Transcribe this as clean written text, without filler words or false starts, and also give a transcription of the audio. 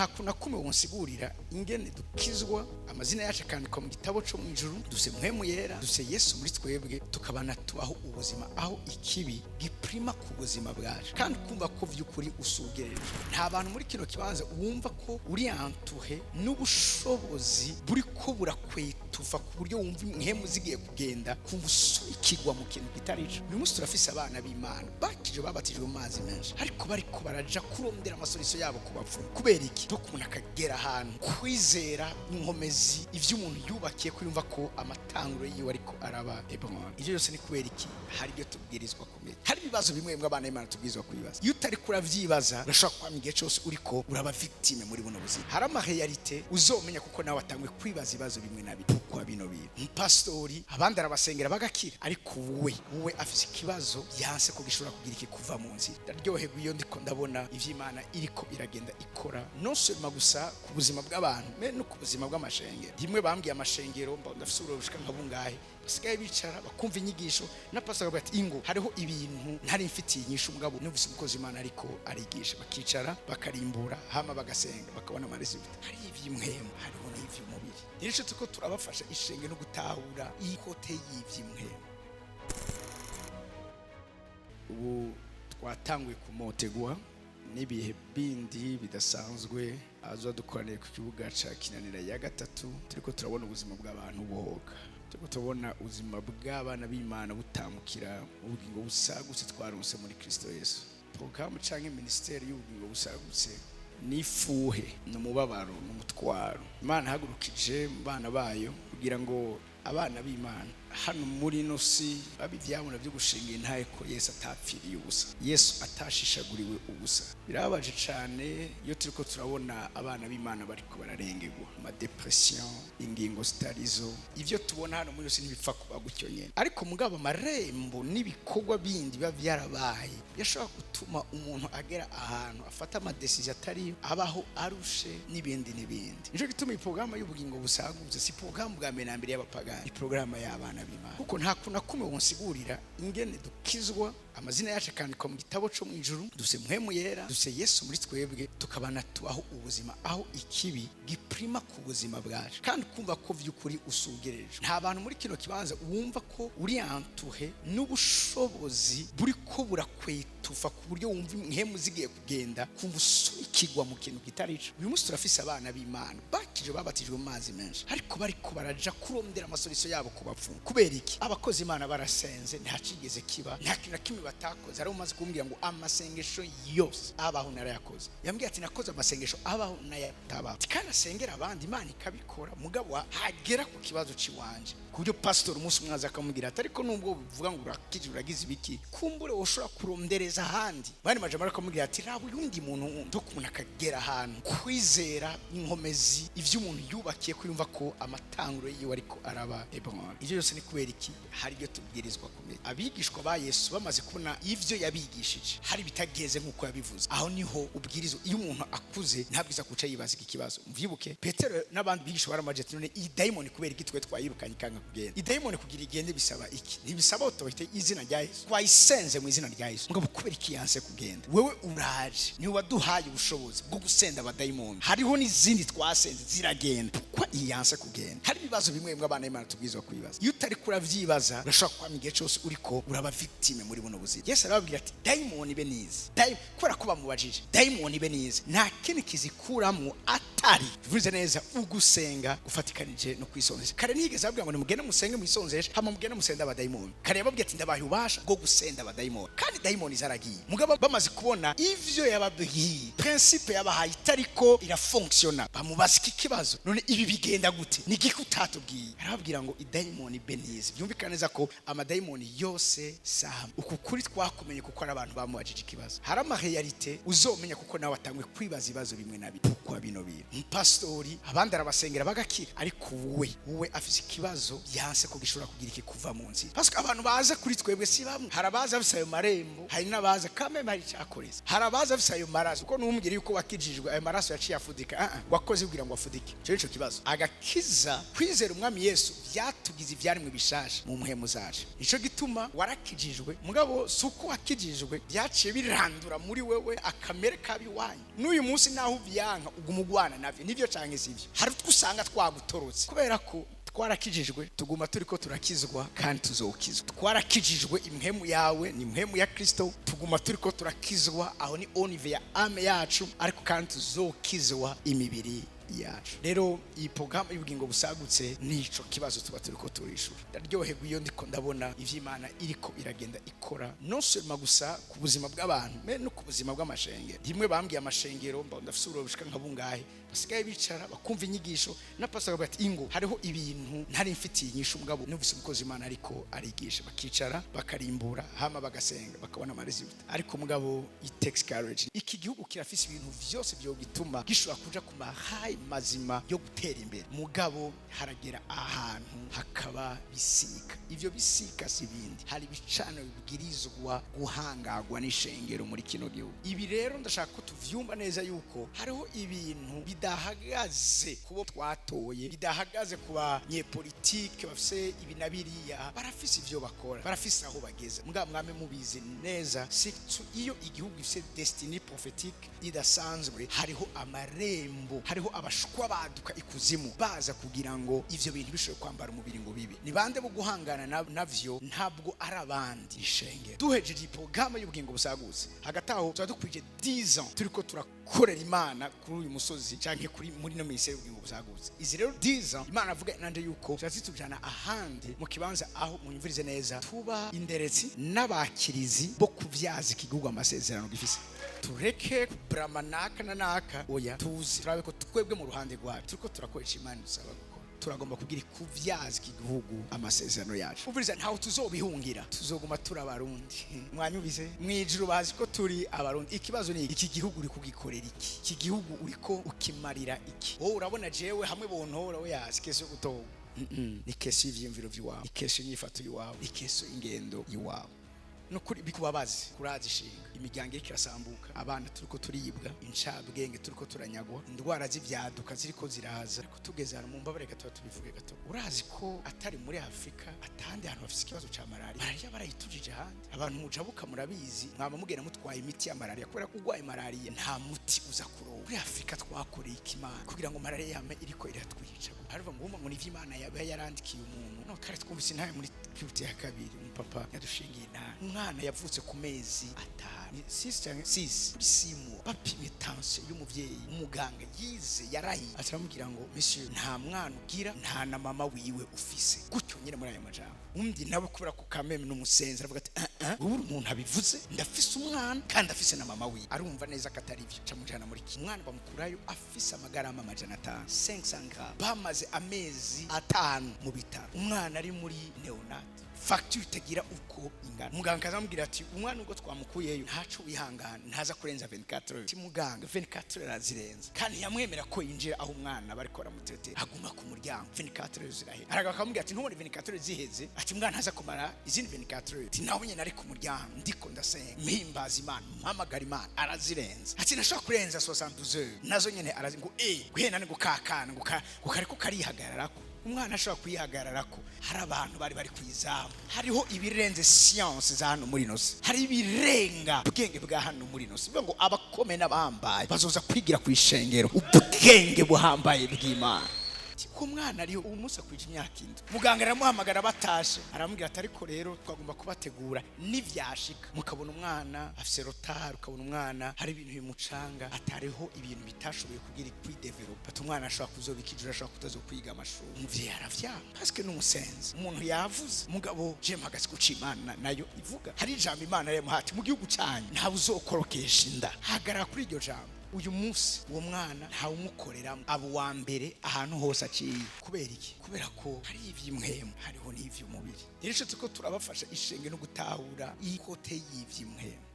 nta kuna kumwe wonsigurira ingene dukizwa amazina yacu akandikwa mu gitabo cyo mu ijuru, duse mpwemu yera, duse Yesu muri twebwe, tukabana tubaho ubuzima aho ikibi giprima ku buzima bwacu, kandi kumva ko vy'ukuri usugereje. Nta bantu muri kino kibanza wumva ko uri antuhe n'ubushobozi buriko burakwetufa ku buryo wumva impwemu zigiye kugenda kumva usukigwa mu kintu kitarico. Uyu munsi turafise abana b'Imana bakije babatijwe mu mazi menshi, ariko bariko baraja kurondera amasoliso yabo ku bapfumu. Kubera iki? Doko umuntu akagera ahantu kwizera inkomezi ivyo umuntu yubakiye ko yumva ko amatanguro yiwe ariko araba ebon. Ivyo yose ni kubera iki? Hari ibyo tubwirizwa kumenya. Hari ibibazo bimwe abana b'Imana tubwirizwa kubibaza. Iyo utari kuravyibaza urashobora kwama igihe cyose uriko uraba victime muri buno buzima. Hari amarealite uzomenya kuko nawe watanguye kwibaza ibibazo bimwe na bimwe kwa bino bintu. Pastori abandi arabasengera bagakira, ariko wowe afise ikibazo yanse ko gishobora kugira iki kuva mu nzira. Ndaryoherwa iyo ndiko ndabona ivy'Imana iriko iragenda ikora non seulement gusa ku buzima bw'abantu mais no ku buzima bw'amashengero. Rimwe bambwiye amashengero ndafise urubushika nkabungahe basigaye bicara bakumva inyigisho na pastor avuga ati ingo hariho ibintu ntari mfitiye inyishu mugabo numvise umukozi Imana ariko arigisha, bakicara bakarimbura hama bagasenga bakabona amaresulta. Hari ivy'imwemu hariho n'ivy'umubiri. Rero tuko turabafasha ishenge no gutahura ikote y'ivy'imwemu. Ubu twatanguye kumotegwa n'ibihe bindi bidasanzwe azo dukoraniye ku kibuga ca Kinanira ya gatatu, turiko turabona ubuzima bw'abantu bohoka, turiko tubona ubuzima bw'abana b'Imana butamukira ubugingo busagutse twarose muri Kristo Yesu. Programme canke ministeri y'ubugingo busagutse nifuhe n'umubabaro n'umutwaro Imana hagurukije mu bana bayo kugira ngo abana b'Imana hano muri no si babivyabona byo gushinga intaye ko Yesu atapfiriye ubusa, Yesu atashishaguriwe ubusa. Birabaje cyane iyo turiko turabona abana b'Imana bariko bararengegwa ama depression, ingingo zitarizo. Ivyo tubona hano muri no si ntibipfa kuba gutyo nyene, ariko mugabo amarembo n'ibikorwa bindi biba vyarabaye yashobora gutuma umuntu agera ahantu afata ama decision atari abaho arushe n'ibindi n'ibindi. Nico gituma iprograma y'ubugingo busagutse si programme bwa mbere na mbere y'abapagani, iprograma y'abana b'Imana. Kuko nta kuna kumwe wonsigurira ingene dukizwa amazina yacu akandikwa mu gitabo cyo mu ijuru, duse mpwemu yera, duse Yesu muri twebwe, tukabana tubaho ubuzima aho ikibi giprima ku buzima bwacu, kandi kumva ko vy'ukuri usugereje. Nta bantu muri kino kibanza wumva ko uri antuhe n'ubushobozi buriko burakwetufa ku buryo wumva impwemu zigiye kugenda kumva usukigwa mu kintu kitarico. Uyu munsi turafise abana b'Imana bakije babatijwe mu mazi menshi, ariko bariko baraja kurondera amasoliso yabo ku bapfumu. Kubera iki? Abakozi Imana barasenze nta cigeze kiba, nta kintu kimwe batakoze. Ari umaze kumbwira ngo amasengesho yose abaho narayakoze. Yambwiye ati nakoze amasengesho abaho nayataba, kandi asengera abandi Imana ikabikora, mugabo hagera ku kibazo ciwanje ku buryo pastor umunsi mwaza akamubwira ati ariko nubwo bivuga ngo urakije uragize ibiki, kumbure woshobora kurondereza ahandi. Bani majamara akamubwira ati raba uyundi muntu ndo kumuna akagera ahantu kwizera inkomezi ivyo umuntu yubakiye ko yumva ko amatanguro yiwe ariko araba ebon. Ivyo yose ni kubera iki? Hari ibyo tubwirizwa kumenya. Abigishwa ba Yesu bamaze kubona ivyo yabigishije hari bitageze nkuko yabivuze, aho niho ubwirizo. Iyo umuntu akuze ntabwiza kuca yibaza iki kibazo. Mvyibuke Petero n'abandi bigishwa baramaje ati none i daimon kubera iki twe twayirukanye kanga kugenda. I daimon kugira igende bisaba iki? Ntibisaba utohite izina rya Yesu, twayisenze mu izina rya Yesu, mugabo kubera iki yanse kugenda? Wewe uraje ni waduhaye ubushobozi bwo gusenda abadaimon, hariho n'izindi twasenze ziragenda, kwa iyanse kugenda. Hari ibibazo bimwe abana b'Imana tubwirizwa kubibaza. Iyo utari kuravyibaza urashobora kwama igihe cyose uriko uraba victime muri buno buzima. Yesu arababwira ati daimon ibe nize, kubera ko bamubajije daimon ibe nize, nta kintu kizikuramwo atari bivuze neza ugusenga gufatikanije no kwisonzesha. Kare nigeze ababwira ngo nimugende musenge mwisonzesha hama mugende musenda abadaimon. Kare yababwira ati ndabaye ubasha bwo gusenda abadaimon, kandi daimon zaragiye. Mugabo bamaze kubona ivyo yababwiye principe yabahaye itariko irafunctiona, bamubaza iki kibazo, none ibi bigenda gute? Ni gikutatubwiye. Arababwira ngo idaimon ibe nize. Byumvikana neza ko amadaimon yose samu. Uku kuri twakumenye kuko ari abantu bamubajije ikibazo. Hari amarealite uzomenya kuko nawe atangwe kwibaza ibibazo bimwe na bimwe kwa bino bintu. umupastori abandi arabasengera bagakira, ariko wowe afise ikibazo yanse ko gishobora kugira iki kuva mu nzira. Parce que abantu baza kuri twebwe si bamwe, hari abaza bafise ayo marembo, hari n'abaza kameme hari cyakoreza, hari abaza bafise ayo maraso, uko n'umubwira yuko wakijijwe ayo maraso yaciye afudika, wakoze kugira ngo afudike. Cyo kibazo agakiza kwizera umwami Yesu byatugize ivyaremwe bishasha mu mpemu zaje. Nico gituma warakijijwe, mugabo suko wakijijwe byaciye birandura muri wewe akamere kabi wanyu. N'uyu munsi naho uvyanka ugumugwana navyo nivyo canke sivyo, hari twusanga twagutorotse kubera ko twarakijijwe, tuguma turiko turakizwa kandi tuzokizwa. Twarakijijwe, impemu yawe ni impemu ya Kristo, tuguma turiko turakizwa, aho ni onive ya ame yacu, ariko kandi tuzokizwa imibiri yacu. Rero iyi programme y'ubugingo busagutse nico kibazo tuba turiko turishura. Ndaryoherwa iyo ndiko ndabona ivy'Imana iriko iragenda ikora, non seulement gusa ku buzima bw'abantu mais no ku buzima bw'amashengero. Rimwe bambwiye amashengero mba ndafise urubushika nkabungahe, basigaye bicara bakumva inyigisho na pastor bati ingo hariho ibintu ntari mfitiye inyishu, mugabo n'ubise umukozi Imana ariko arigisha, bakicara bakarimbura hama bagasenga bakabona amaresulta. Ariko mugabo it takes courage. Iki gihugu kirafise ibintu vyose byo gituma gishobora kuja ku mahayi mazima yo gutera imbere, mugabo haragera ahantu hakaba bisika. Ivyo bisika si bindi, hari bicano bibwirizwa guhangagwa n'ishengero muri kino gihugu. Ibi rero ndashaka ko tuvyumva neza yuko hariho ibintu bidahagaze kubo twatoye, bidahagaze kuba nyepolitike bafise ibi nabiriya, barafise ivyo bakora, barafise aho bageze. Mugabo mwame mubizi neza iyo igihugu gifise destiny prophetique idasanzwe, hariho amarembo, hariho abashwa baduka ikuzimu baza kugira ngo ivyo bintu bishobore kwambara umubiri ngo bibi. Ni bande bo guhangana navyo? Ntabwo ari abandi. Ishenge duhejeje programme y'ubugingo busagutse, hagati aho tuba dukwije 10 ans turiko turakorera Imana kuri uyu musozi canke kuri muri no ministeri y'ubugingo busagutse. Izi rero 10 ans Imana avuga nande yuko tuzatujana ahandi mu kibanza aho munyumvirize neza, tuba inderetsi n'abakirizi bo kuvyaza igihugu amasezerano gifise. Tureke bramanaka na naka, oya tuzi turabe ko twebwe mu ruhande rwacu turiko turakoresha Imana dusaba gukora. Turagomba kugira kuvyaza igihugu amasezerano yacu. Uviriza ntaho tuzobihungira, tuzoguma turabarundi. Mwanyubize mwijuru bazi ko turi abarundi. Ikibazo ni iki gihugu uri kugikorera iki? Iki gihugu uriko ukimarira iki? Wowe urabona jewe hamwe bontora we yazi kese gutoga. Ni kese ivyimviro vy'iwawe, ni kese inyifato y'iwawe, ni kese ingendo y'iwawe. Nukuri bikubabazi kurazi ishinga, imiryango iriko irasambuka, abana turiko turibwa, incabwenge turiko turanyagwa, indwara z'ivyaduka ziriko ziraza. Ariko tugeze hano mu mbabare gato tubivuge gato, urazi ko atari muri Afrika atandi ahantu bafise ikibazo ca malaria barayitujije ahandi. Abantu mujabuka murabizi, mwaba mugenda mutwaye imiti ya malaria, kubera ko urwaye malaria nta muti uza kuronka. Muri Afrika twakoreye ikimana kugira ngo malaria yame iriko iratwica. Hariva ngo ni ivy'Imana yaba yarandikiye umuntu. No kare twumvise ntaye muri Kiruti ya kabiri, umupapa yadushingiye umwana yavutse ku mezi 5 kuri simu, bapimye tension y'umuvyeyi. Umuganga yize yarahiye atamubwira ngo monsieur nta mwana ugira nta na mama wiwe ufise, gutyo nyine muri ayo majambo. Undi nawe kubera ko kameme n'umusenzi aravuga ati ubu umuntu abivuze ndafise umwana kandi afise na mama wiwe, arumva neza katari ivyo. Camujana muri umwana bamukurayo afise amagarama 500 bamaze amezi 5 mu bitaro. Umwana ari muri neonat, facture itagira uko ingana. Muganga azamubwira ati umwana ubwo twamukuyeyo ntaco wihangana, ntaza kurenza 24 heures. Muganga 24 heures azirenza, kandi yamwemera ko yinjira aho umwana bari kora mutete, aguma ku muryango 24 heures zirahera. Araga akamubwira ati ntubone 24 heures ziheze, ati umwana ntaza kumara izindi 24 heures. Ati nawe nyene ari ku muryango ndiko ndasenga mpimbaza Imana, mpamagara Imana, arazirenza. Ati nashaka kurenza 72 heures, nazo nyene arazi ngo guhena ngo kakana ngo kariko karihagararako. Umwana ashobora kwihagararako. Hari abantu bari kwizamu, hariho ibirenze science za hano muri nosi, hari ibirenga ubwenge bwa hano muri nosi. Bivuga ngo abakome n'abambaye bazoza kwigira ku ishengero ubwenge buhambaye bw'Imana. Ko mwana ariyo umusa kwije imyaka 7, muganga aramuhamagara batashe, aramubwira ati ariko rero twagomba kubategura n'ivyashika. Mukabona umwana afise rotari, ukabona umwana hari ibintu bimucanga, atariho ibintu bitashoboye kugira kwidevelop. Ati umwana ashobora kuzobikijura, ashobora kutazokwiga amashuri. Umuvyeyi aravyanga parce que n'umusenzi. Umuntu yavuze mugabo je mpagaze kuca Imana nayo ivuga. Hari ijambo Imana yamuhati mu gihugu cyanyu nta uzokorokesha inda. Hagarara kuri iryo jambo. Uyu munsi uwo mwana ntawe umukoreramo, abo wa mbere ahantu hose aciye. Kubera iki? Kubera ko hari ivy'imwemu hariho n'ivy'umubiri. Rero cyo turabafasha ishenge no gutahura ikote y'ivy'imwemu.